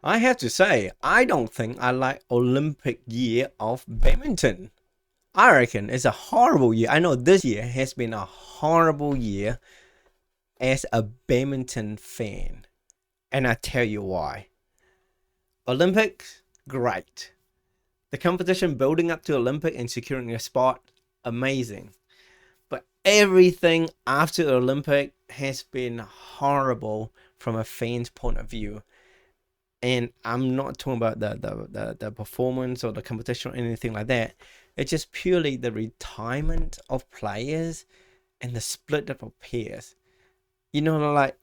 I have to say, I don't think I like Olympic Year of Badminton. I reckon it's a horrible year. I know this year has been a horrible year as a badminton fan. And I tell you why. Olympics, great. The competition building up to Olympic and securing a spot, amazing. But everything after the Olympic has been horrible from a fan's point of view. And I'm not talking about the performance or the competition or anything like that. It's just purely the retirement of players and the split up of pairs. Like,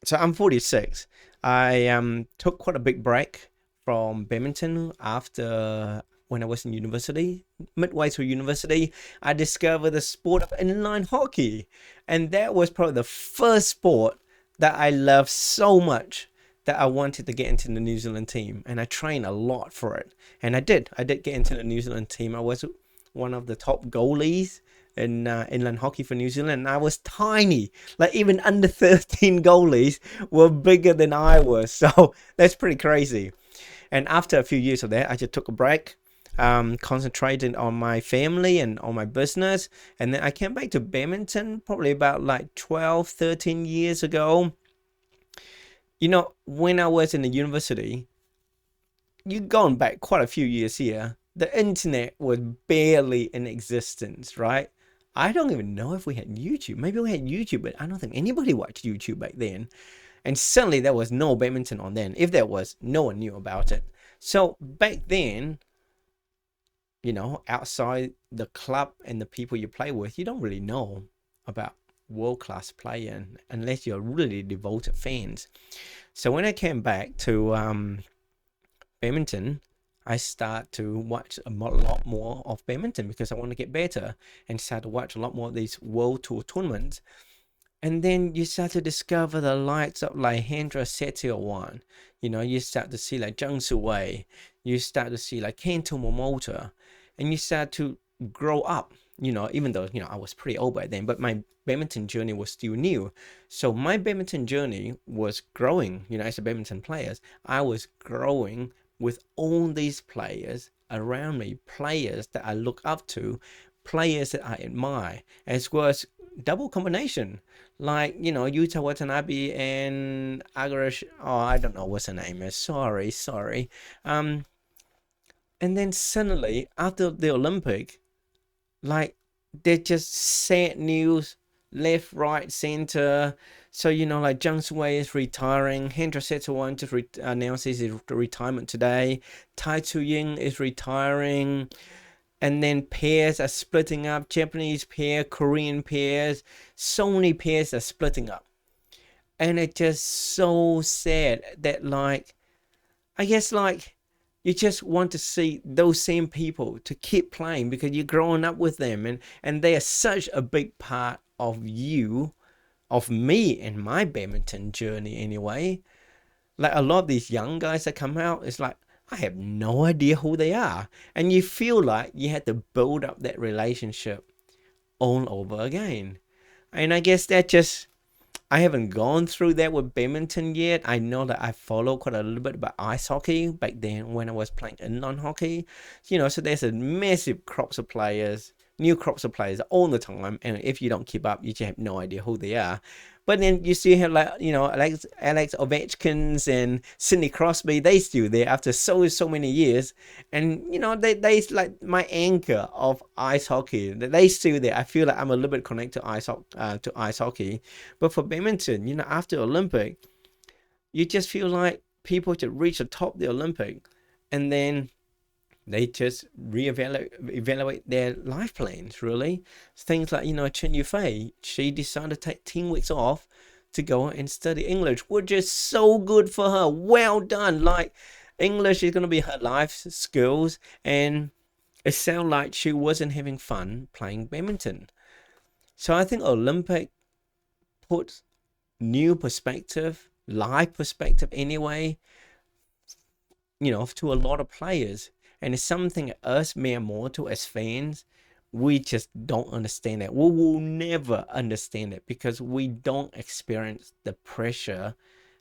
so I'm 46. I took quite a big break from badminton after when I was in university. Midway through university, I discovered the sport of inline hockey, and that was probably the first sport that I loved so much that I wanted to get into the New Zealand team, and I trained a lot for it. And I did. I did get into the New Zealand team. I was one of the top goalies in inland hockey for New Zealand. And I was tiny, like even under 13 goalies were bigger than I was. So that's pretty crazy. And after a few years of that, I just took a break, concentrated on my family and on my business. And then I came back to badminton probably about like 12, 13 years ago. When I was in the university, you gone back quite a few years here, the internet was barely in existence, right? I don't even know if we had YouTube. Maybe we had YouTube, but I don't think anybody watched YouTube back then. And certainly there was no badminton on then. If there was, no one knew about it. So back then, outside the club and the people you play with, you don't really know about world-class player unless you're really devoted fans. So when I came back to badminton, I start to watch a lot more of badminton because I want to get better and start to watch a lot more of these world tour tournaments. And then you start to discover the lights of like Hendra Setiawan. You start to see like Zhang Suwei. You start to see like Kento Momota. And you start to grow up, even though, I was pretty old by then, but my badminton journey was still new. So my badminton journey was growing, as a badminton player. I was growing with all these players around me, players that I look up to, players that I admire, as well as double combination like Yuta Watanabe and Agarash. Oh, I don't know what's her name is. Sorry. Um, and then suddenly after the Olympic, like they just sad news left, right, center. So like Zhang Sui is retiring. Hendra Setawan just announces his retirement today. Tai Tzu Ying is retiring, and then pairs are splitting up. Japanese pair, Korean pairs, so many pairs are splitting up, and it's just so sad that like I guess like you just want to see those same people to keep playing because you're growing up with them and they are such a big part of you, of me and my badminton journey anyway. Like a lot of these young guys that come out, it's like I have no idea who they are. And you feel like you had to build up that relationship all over again. And I guess that just I haven't gone through that with badminton yet. I know that I follow quite a little bit about ice hockey back then when I was playing inline hockey. So there's a massive crops of players, new crops of players all the time. And if you don't keep up, you just have no idea who they are. But then you still have like, Alex Ovechkins and Sidney Crosby, they still there after so many years. And they like my anchor of ice hockey. They still there. I feel like I'm a little bit connected to ice hockey. But for badminton, after Olympic, you just feel like people to reach the top of the Olympic and then they just evaluate their life plans, really. Things like, Chen Yufei, she decided to take 10 weeks off to go and study English, which is so good for her. Well done. Like, English is going to be her life skills, and it sounded like she wasn't having fun playing badminton. So I think Olympic puts new perspective, life perspective anyway, to a lot of players. And it's something us Miyamoto as fans, we just don't understand it. We will never understand it because we don't experience the pressure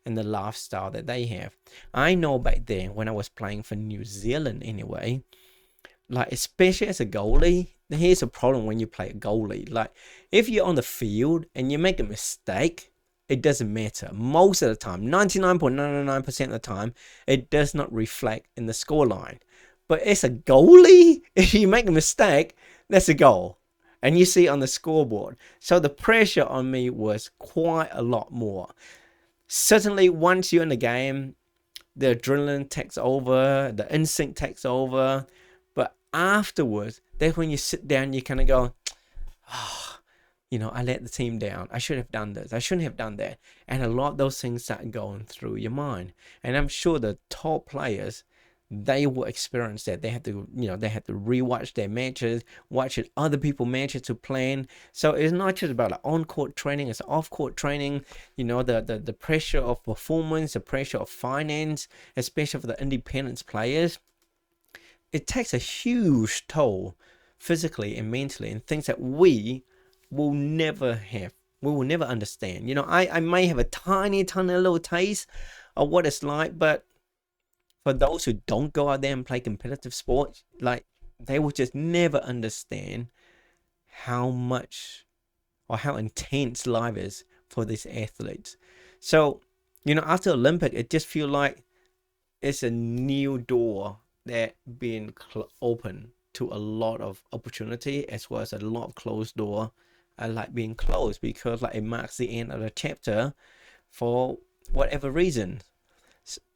and the lifestyle that they have. I know back then when I was playing for New Zealand anyway, like especially as a goalie, here's a problem when you play a goalie. Like if you're on the field and you make a mistake, it doesn't matter. Most of the time, 99.99% of the time, it does not reflect in the scoreline. But as a goalie, if you make a mistake, that's a goal. And you see it on the scoreboard. So the pressure on me was quite a lot more. Certainly, once you're in the game, the adrenaline takes over, the instinct takes over. But afterwards, that's when you sit down, you kind of go, oh, I let the team down. I should have done this. I shouldn't have done that. And a lot of those things start going through your mind. And I'm sure the top players, they will experience that. They have to, they have to rewatch their matches, watch other people's matches to plan. So it's not just about like on-court training, it's off-court training, the pressure of performance, the pressure of finance, especially for the independent players. It takes a huge toll physically and mentally, and things that we will never understand. I may have a tiny little taste of what it's like, but for those who don't go out there and play competitive sports, like they will just never understand how much or how intense life is for these athletes. So, after Olympic, it just feels like it's a new door that being open to a lot of opportunity, as well as a lot of closed door like being closed, because like it marks the end of the chapter for whatever reason.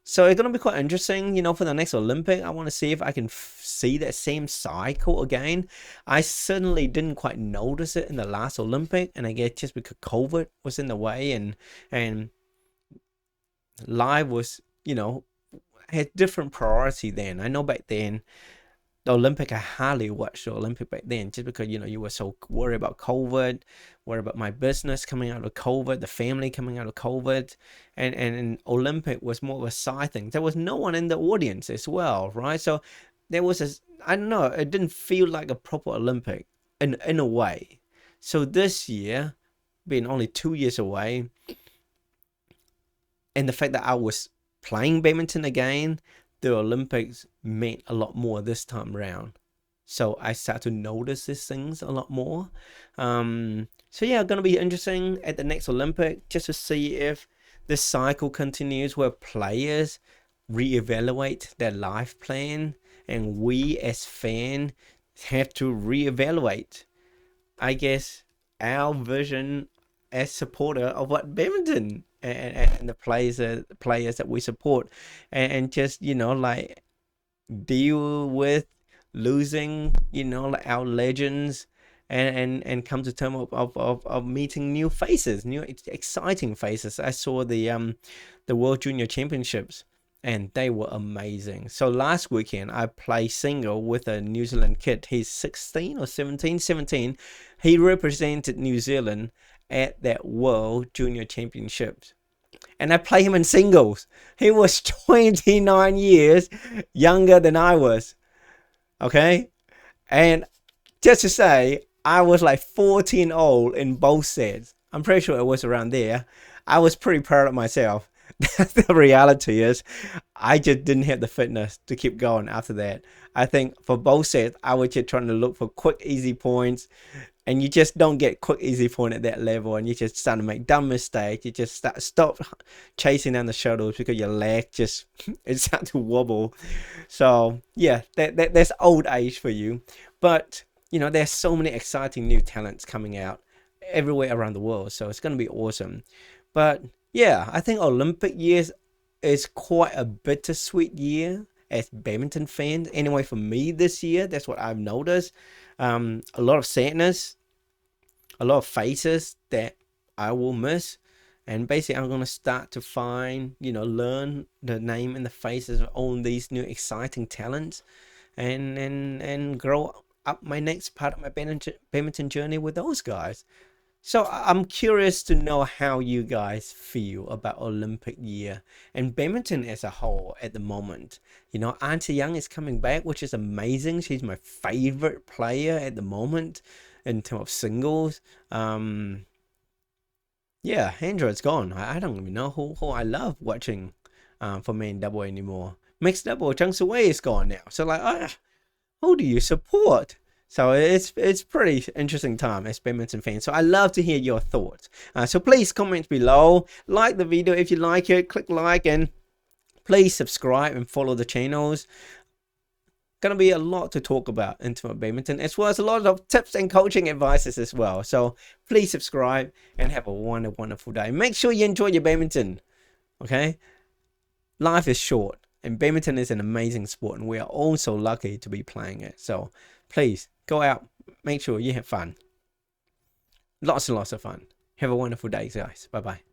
So it's going to be quite interesting, for the next Olympic. I want to see if I can see that same cycle again. I certainly didn't quite notice it in the last Olympic, and I guess just because COVID was in the way and live was, had different priority then. I know back then, the Olympic, I hardly watched the Olympic back then, just because, you were so worried about COVID, worried about my business coming out of COVID, the family coming out of COVID, and Olympic was more of a side thing. There was no one in the audience as well, right? So there was I don't know, it didn't feel like a proper Olympic in a way. So this year, being only 2 years away, and the fact that I was playing badminton again, the Olympics meant a lot more this time around. So I start to notice these things a lot more. So yeah, gonna be interesting at the next Olympic, just to see if this cycle continues where players reevaluate their life plan, and we as fans have to reevaluate, I guess, our vision as supporter of what badminton and the players that we support, and just like deal with losing like our legends, and come to terms of meeting new faces, new exciting faces. I saw the World Junior Championships, and they were amazing. So last weekend I played single with a New Zealand kid. He's 16 or 17. He represented New Zealand at that World Junior Championships, and I play him in singles. He was 29 years younger than I was. Okay? And just to say, I was like 14 old in both sets. I'm pretty sure it was around there. I was pretty proud of myself. The reality is, I just didn't have the fitness to keep going after that. I think for both sets, I was just trying to look for quick, easy points. And you just don't get quick, easy point at that level, and you just start to make dumb mistakes. You just stop chasing down the shuttles because your leg just it starts to wobble. So yeah, that's old age for you. But there's so many exciting new talents coming out everywhere around the world, so it's going to be awesome. But yeah, I think Olympic years is quite a bittersweet year as badminton fans. Anyway, for me this year, that's what I've noticed. A lot of sadness, a lot of faces that I will miss, and basically I'm going to start to find, learn the name and the faces of all these new exciting talents, and grow up my next part of my badminton journey with those guys. So I'm curious to know how you guys feel about Olympic year and badminton as a whole at the moment. Auntie Young is coming back, which is amazing. She's my favorite player at the moment in terms of singles. Yeah, Yeah, Android's gone. I don't even know who I love watching for main double anymore. Mixed double, Chang Wei is gone now. So like, who do you support? So it's pretty interesting time as badminton fans. So I love to hear your thoughts. So please comment below, like the video if you like it, click like, and please subscribe and follow the channels. Gonna be a lot to talk about intimate badminton, as well as a lot of tips and coaching advices as well. So please subscribe and have a wonderful day. Make sure you enjoy your badminton. Okay, life is short, and badminton is an amazing sport, and we are all so lucky to be playing it. So please go out, make sure you have fun, lots and lots of fun. Have a wonderful day, guys. Bye bye.